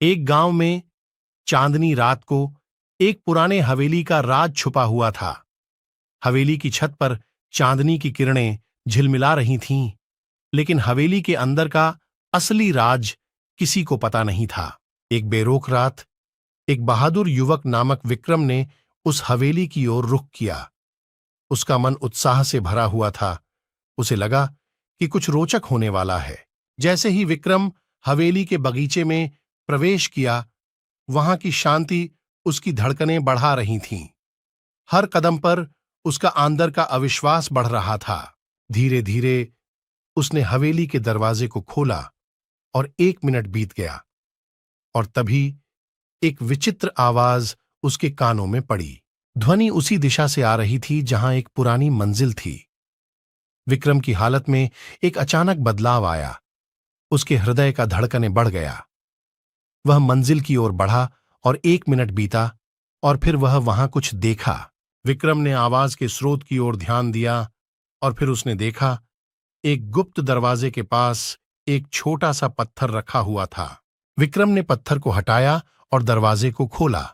एक गांव में चांदनी रात को एक पुराने हवेली का राज छुपा हुआ था। हवेली की छत पर चांदनी की किरणें झिलमिला रही थीं, लेकिन हवेली के अंदर का असली राज किसी को पता नहीं था। एक बेरोक रात एक बहादुर युवक नामक विक्रम ने उस हवेली की ओर रुख किया। उसका मन उत्साह से भरा हुआ था। उसे लगा कि कुछ रोचक होने वाला है। जैसे ही विक्रम हवेली के बगीचे में प्रवेश किया, वहां की शांति उसकी धड़कनें बढ़ा रही थीं। हर कदम पर उसका अंदर का अविश्वास बढ़ रहा था। धीरे धीरे उसने हवेली के दरवाजे को खोला और 1 मिनट बीत गया, और तभी एक विचित्र आवाज उसके कानों में पड़ी। ध्वनि उसी दिशा से आ रही थी जहां एक पुरानी मंजिल थी। विक्रम की हालत में एक अचानक बदलाव आया। उसके हृदय का धड़कने बढ़ गया। वह मंजिल की ओर बढ़ा और 1 मिनट बीता, और फिर वह वहां कुछ देखा। विक्रम ने आवाज के स्रोत की ओर ध्यान दिया, और फिर उसने देखा एक गुप्त दरवाजे के पास एक छोटा सा पत्थर रखा हुआ था। विक्रम ने पत्थर को हटाया और दरवाजे को खोला।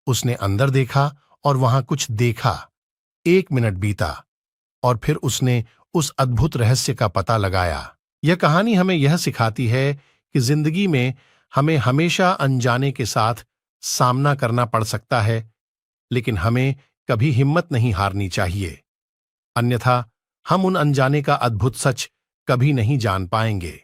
उसने अंदर देखा और वहां कुछ देखा। 1 मिनट बीता, और फिर उसने उस अद्भुत रहस्य का पता लगाया। यह कहानी हमें यह सिखाती है कि जिंदगी में हमें हमेशा अनजाने के साथ सामना करना पड़ सकता है, लेकिन हमें कभी हिम्मत नहीं हारनी चाहिए, अन्यथा हम उन अनजाने का अद्भुत सच कभी नहीं जान पाएंगे।